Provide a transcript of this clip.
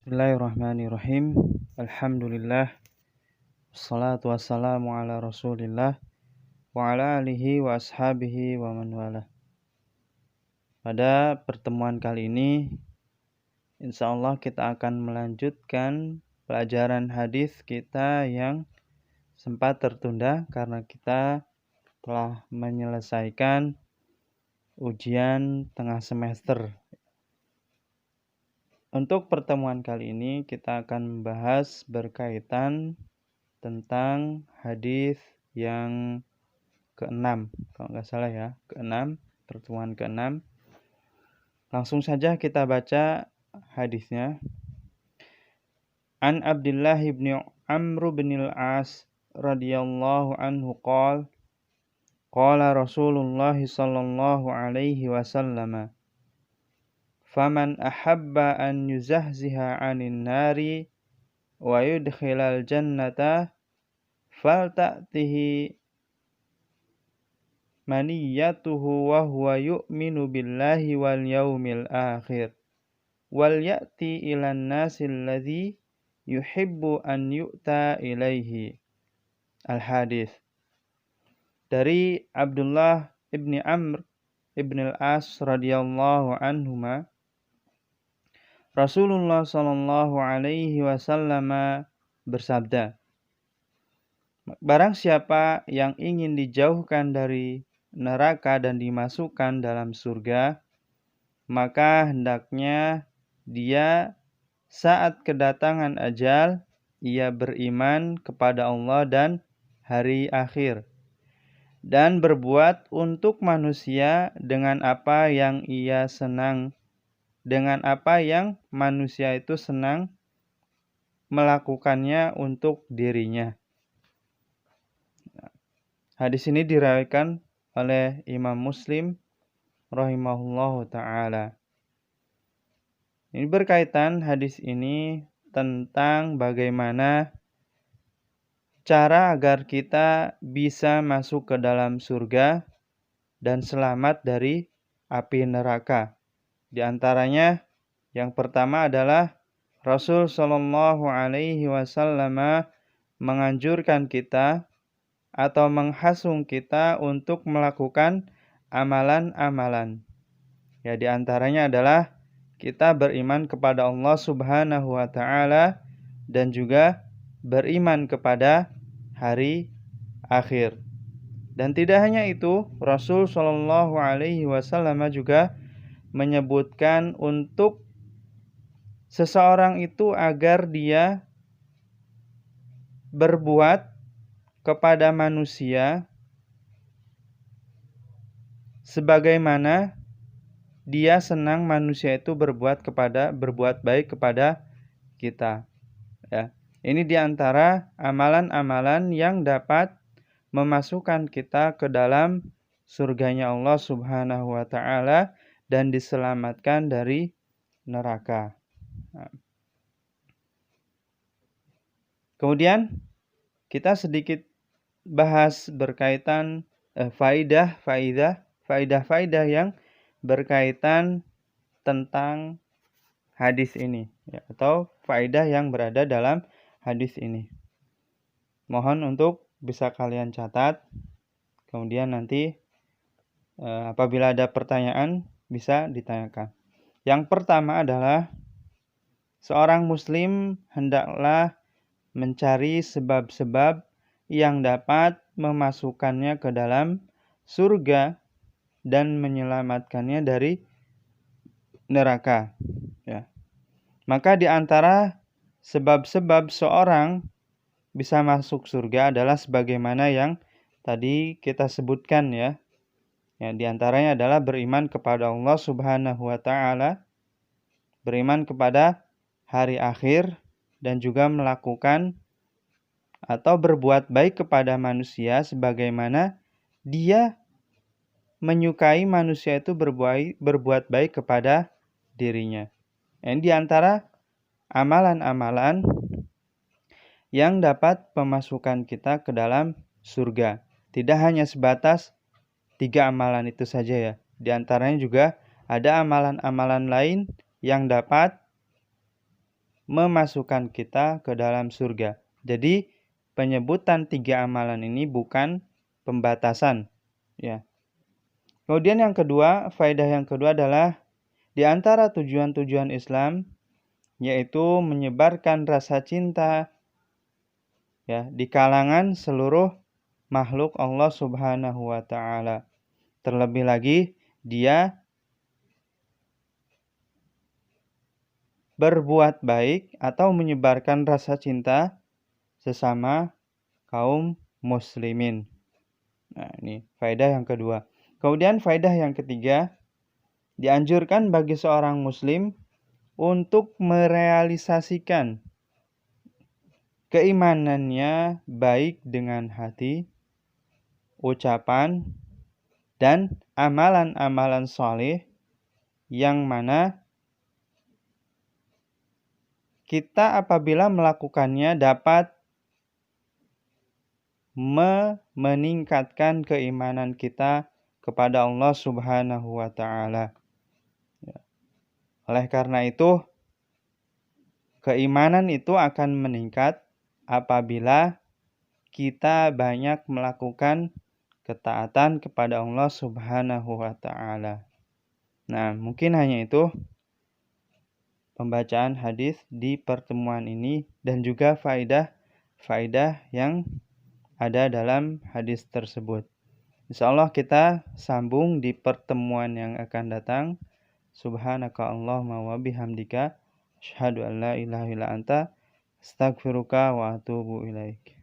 Bismillahirrahmanirrahim. Alhamdulillah. Wassalatu wassalamu ala rasulillah wa ala alihi wa ashabihi wa man wala. Pada pertemuan kali ini insyaallah kita akan melanjutkan pelajaran hadis kita yang sempat tertunda karena kita telah menyelesaikan ujian tengah semester. Untuk pertemuan kali ini kita akan membahas berkaitan tentang hadis yang ke-6, kalau nggak salah ya, ke-6, pertemuan ke-6. Langsung saja kita baca hadisnya. An Abdullah ibn Amr bin al-As radhiyallahu anhu qala Rasulullah sallallahu alaihi wasallam faman ahabba an yuzahziha 'anil nari wa yudkhilal jannata falta'tihi maniyatuhu wa huwa yu'minu billahi wal yaumil akhir wal ya'ti ilan nasil ladzi yuhibbu an yu'ta ilaihi. Al-hadis dari Abdullah ibni Amr ibn al-As radhiyallahu anhuma, Rasulullah sallallahu alaihi wasallam bersabda, barang siapa yang ingin dijauhkan dari neraka dan dimasukkan dalam surga, maka hendaknya dia saat kedatangan ajal ia beriman kepada Allah dan hari akhir dan berbuat untuk manusia dengan apa yang ia senang, dengan apa yang manusia itu senang melakukannya untuk dirinya. Hadis ini diriwayatkan oleh Imam Muslim rahimahullahu ta'ala. Ini berkaitan hadis ini tentang bagaimana cara agar kita bisa masuk ke dalam surga dan selamat dari api neraka. Di antaranya yang pertama adalah Rasul sallallahu alaihi wasallam menganjurkan kita atau menghasung kita untuk melakukan amalan-amalan. Ya, di antaranya adalah kita beriman kepada Allah Subhanahu wa taala dan juga beriman kepada hari akhir. Dan tidak hanya itu, Rasul sallallahu alaihi wasallam juga menyebutkan untuk seseorang itu agar dia berbuat kepada manusia sebagaimana dia senang manusia itu berbuat baik kepada kita. Ya. Ini diantara amalan-amalan yang dapat memasukkan kita ke dalam surganya Allah Subhanahu wa ta'ala dan diselamatkan dari neraka. Kemudian kita sedikit bahas berkaitan faidah yang berkaitan tentang hadis ini, ya, atau faidah yang berada dalam hadis ini. Mohon untuk bisa kalian catat. Kemudian nanti apabila ada pertanyaan bisa ditanyakan. Yang pertama adalah seorang muslim hendaklah mencari sebab-sebab yang dapat memasukkannya ke dalam surga dan menyelamatkannya dari neraka. Ya. Maka di antara sebab-sebab seorang bisa masuk surga adalah sebagaimana yang tadi kita sebutkan, ya. Yang di antaranya adalah beriman kepada Allah Subhanahu wa ta'ala, beriman kepada hari akhir, dan juga melakukan atau berbuat baik kepada manusia sebagaimana dia menyukai manusia itu berbuat baik kepada dirinya. Ini di antara amalan-amalan yang dapat memasukkan kita ke dalam surga. Tidak hanya sebatas 3 amalan itu saja, ya. Di antaranya juga ada amalan-amalan lain yang dapat memasukkan kita ke dalam surga. Jadi penyebutan 3 amalan ini bukan pembatasan, ya. Kemudian yang kedua, faedah yang kedua adalah di antara tujuan-tujuan Islam yaitu menyebarkan rasa cinta, ya, di kalangan seluruh makhluk Allah Subhanahu wa taala. Terlebih lagi dia berbuat baik atau menyebarkan rasa cinta sesama kaum muslimin. Nah, ini faedah yang kedua. Kemudian faedah yang ketiga, dianjurkan bagi seorang muslim untuk merealisasikan keimanannya baik dengan hati, ucapan, dan amalan-amalan soleh yang mana kita apabila melakukannya dapat meningkatkan keimanan kita kepada Allah Subhanahu wa taala. Oleh karena itu, keimanan itu akan meningkat apabila kita banyak melakukan ketaatan kepada Allah Subhanahu wa taala. Nah, mungkin hanya itu pembacaan hadis di pertemuan ini dan juga faedah yang ada dalam hadis tersebut. Insyaallah kita sambung di pertemuan yang akan datang. Subhanaka Allahumma wa bihamdika asyhadu an la ilaha illa anta astaghfiruka wa atubu ilaik.